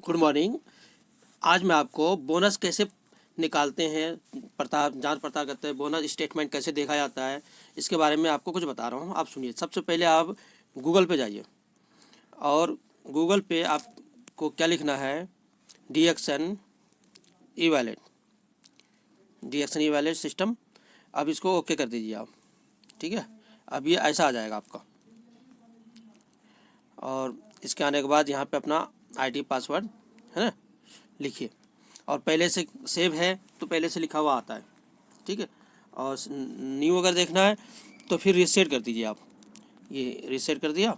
Good morning. आज मैं आपको बोनस कैसे निकालते हैं, जांच पड़ताल करते हैं, बोनस स्टेटमेंट कैसे देखा जाता है, इसके बारे में आपको कुछ बता रहा हूँ। आप सुनिए। सबसे पहले आप गूगल पे जाइए और गूगल पे आपको क्या लिखना है, डीएक्सन ई वैलेट, डीएक्सन ई वैलेट सिस्टम। अब इसको ओके कर दीजिए आप। ठीक है, अब ये ऐसा आ जाएगा आपका। और इसके आने के बाद यहाँ पे अपना आईडी पासवर्ड है ना लिखिए। और पहले से सेव है तो पहले से लिखा हुआ आता है। ठीक है, और न्यू अगर देखना है तो फिर रीसेट कर दीजिए आप। ये रीसेट कर दिया।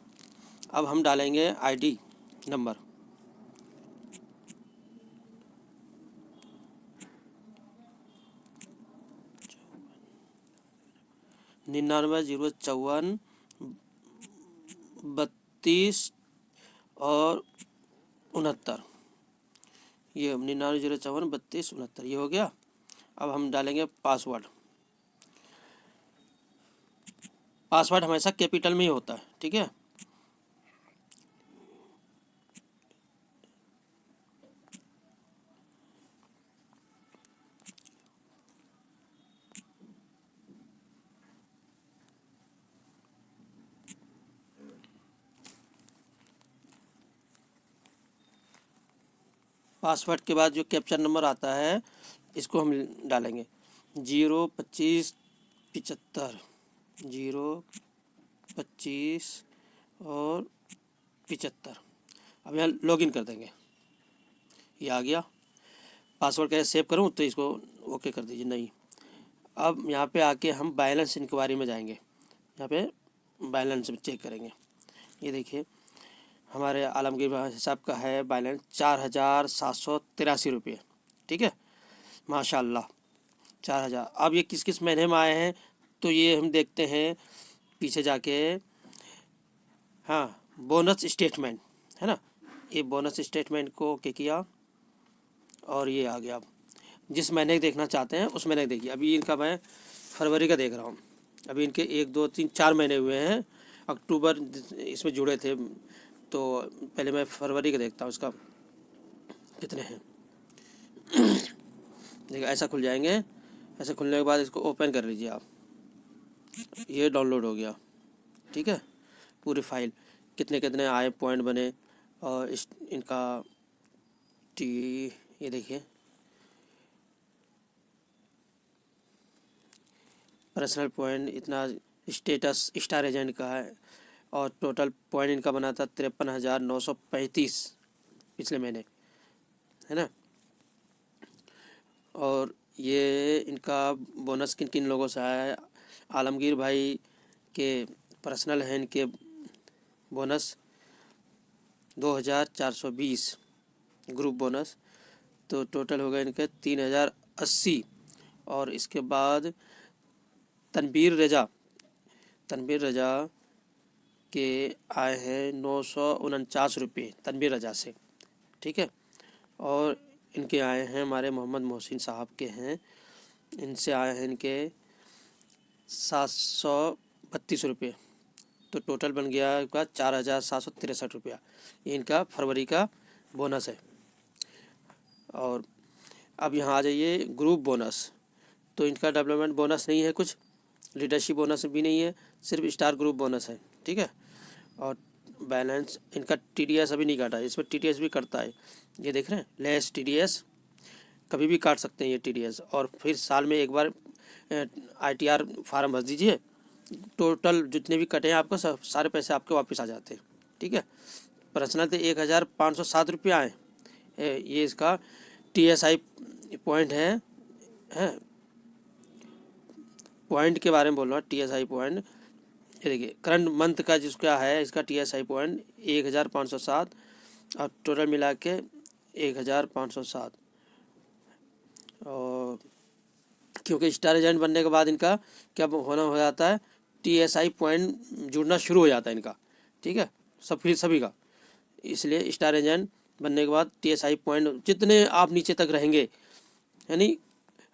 अब हम डालेंगे आईडी नंबर। निन्यानवे 054 32 और 69। ये 99 054 32 69 ये हो गया। अब हम डालेंगे पासवर्ड। पासवर्ड हमेशा कैपिटल में ही होता है। ठीक है, पासवर्ड के बाद जो कैप्चर नंबर आता है इसको हम डालेंगे 02575 025 और 75। अब यहाँ लॉगिन कर देंगे। ये आ गया। पासवर्ड कैसे सेव करूँ तो इसको ओके कर दीजिए। नहीं, अब यहाँ पे आके हम बैलेंस इंक्वायरी में जाएंगे। यहाँ पे बैलेंस चेक करेंगे। ये देखिए हमारे आलमगीर भाई साहब का है बैलेंस 4783 रुपये। ठीक है, माशाल्लाह 4000। अब ये किस किस महीने में आए हैं तो ये हम देखते हैं पीछे जाके। हाँ, बोनस स्टेटमेंट है ना, ये बोनस स्टेटमेंट को ओके किया और ये आ गया। अब जिस महीने देखना चाहते हैं उस महीने देखिए। अभी इनका मैं फरवरी का देख रहा हूँ। अभी इनके 1 2 3 4 महीने हुए हैं। अक्टूबर इसमें जुड़े थे तो पहले मैं फरवरी का देखता हूँ इसका कितने हैं। देखिए ऐसा खुल जाएंगे। ऐसे खुलने के बाद इसको ओपन कर लीजिए आप। ये डाउनलोड हो गया। ठीक है, पूरी फाइल कितने कितने आए, पॉइंट बने और इनका ये देखिए पर्सनल पॉइंट इतना, स्टेटस स्टार एजेंट का है और टोटल पॉइंट इनका बना था 53,935 पिछले महीने, है ना। और ये इनका बोनस किन किन लोगों से आया है। आलमगीर भाई के पर्सनल है इनके बोनस 2420 ग्रुप बोनस, तो टोटल हो गए इनके 3080। और इसके बाद तनवीर रजा के आए हैं 949 रुपये तनवीर रजा से। ठीक है, और इनके आए हैं हमारे मोहम्मद मोहसिन साहब के हैं, इनसे आए हैं इनके 732 रुपये। तो टोटल बन गया इनका 4763 रुपया। ये इनका फरवरी का बोनस है। और अब यहाँ आ जाइए ग्रुप बोनस। तो इनका डेवलपमेंट बोनस नहीं है, कुछ लीडरशिप बोनस भी नहीं है, सिर्फ स्टार ग्रुप बोनस है। ठीक है, और बैलेंस इनका टीडीएस अभी नहीं काटा है। इसमें टीडीएस भी कटता है, ये देख रहे हैं, लेस टीडीएस कभी भी काट सकते हैं ये टीडीएस। और फिर साल में एक बार आईटीआर फार्म भर दीजिए, टोटल जितने भी कटे हैं आपको सब सारे पैसे आपके वापस आ जाते हैं। ठीक है, पर्सनल तो 1507 रुपये आए। ये इसका टीएसआई पॉइंट है पॉइंट के बारे में बोल रहा हूँ, टीएसआई पॉइंट। ये देखिए करंट मंथ का जिसका है इसका टीएसआई पॉइंट 1507 और टोटल मिला के 1507। और क्योंकि स्टार एजेंट बनने के बाद इनका क्या होना हो जाता है, टीएसआई पॉइंट जुड़ना शुरू हो जाता है इनका। ठीक है, सभी का। इसलिए स्टार एजेंट बनने के बाद टीएसआई पॉइंट जितने आप नीचे तक रहेंगे, यानी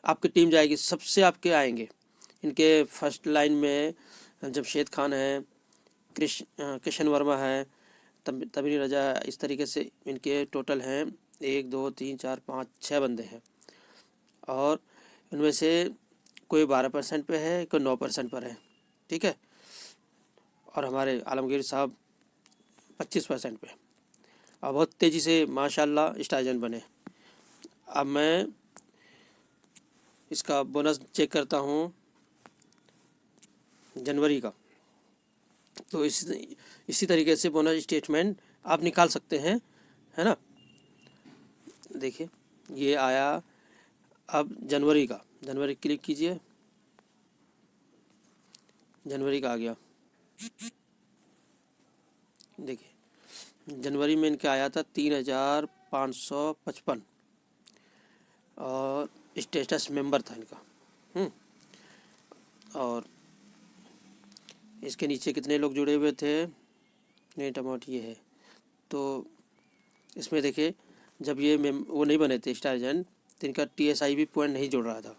आपकी टीम जाएगी सबसे आपके आएंगे। इनके फर्स्ट लाइन में जमशेद खान है, किशन वर्मा है, तबीर रजा है। इस तरीके से इनके टोटल हैं 1 2 3 4 5 6 बंदे हैं, और उनमें से कोई 12% पे है, कोई 9% पर है, ठीक है, और हमारे आलमगीर साहब 25% पे। अब बहुत तेज़ी से माशाल्लाह स्टार एजेंट बने। अब मैं इसका बोनस चेक करता हूँ जनवरी का। तो इसी तरीके से बोनस स्टेटमेंट आप निकाल सकते हैं, है ना। देखिए ये आया अब जनवरी का, जनवरी क्लिक कीजिए, जनवरी का आ गया। देखिए जनवरी में इनका आया था 3555 और स्टेटस मेंबर था इनका। और इसके नीचे कितने लोग जुड़े हुए थे, नेट अमाउंट ये है। तो इसमें देखिए जब ये वो नहीं बने थे स्टार एजेंट, तो इनका TSI भी पॉइंट नहीं जुड़ रहा था।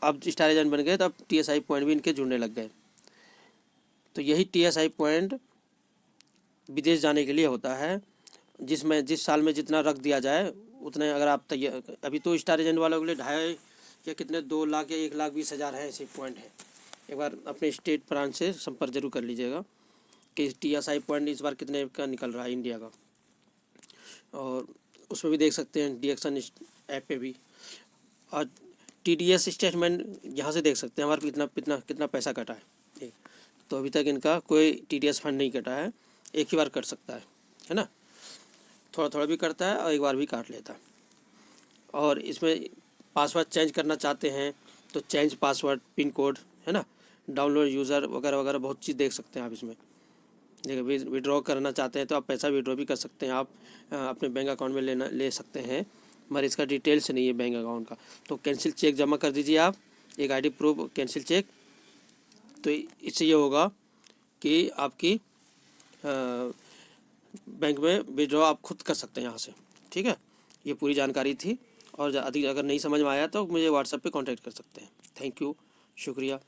अब स्टार एजेंट बन गए तो अब TSI पॉइंट भी इनके जुड़ने लग गए। तो यही TSI पॉइंट विदेश जाने के लिए होता है, जिस साल में जितना रख दिया जाए उतने। अगर आप तैयार, अभी तो स्टार एजेंट वालों के लिए 2.5 या कितने 2 लाख या 1,20,000 है ऐसे पॉइंट है। एक बार अपने स्टेट ब्रांच से संपर्क जरूर कर लीजिएगा कि TSI पॉइंट इस बार कितने का निकल रहा है इंडिया का। और उसमें भी देख सकते हैं DXN ऐप पे भी, और TDS स्टेटमेंट यहाँ से देख सकते हैं हमारे कितना पैसा कटा है। तो अभी तक इनका कोई TDS फंड नहीं कटा है, एक ही बार कट सकता है ना। थोड़ा थोड़ा भी करता है और एक बार भी काट लेता है। और इसमें पासवर्ड चेंज करना चाहते हैं तो चेंज पासवर्ड, पिन कोड, है ना, डाउनलोड यूज़र वगैरह वगैरह बहुत चीज़ देख सकते हैं आप इसमें। देखिए विड्रॉ करना चाहते हैं तो आप पैसा विड्रॉ भी कर सकते हैं, आप अपने बैंक अकाउंट में ले सकते हैं, मगर इसका डिटेल्स नहीं है बैंक अकाउंट का। तो कैंसिल चेक जमा कर दीजिए आप, एक ID प्रूफ कैंसिल चेक। तो इससे ये होगा कि आपकी बैंक में विड्रॉ आप खुद कर सकते हैं यहाँ से, ठीक है। ये पूरी जानकारी थी, और अधिक अगर नहीं समझ में आया तो मुझे व्हाट्सएप पे कांटेक्ट कर सकते हैं। थैंक यू, शुक्रिया।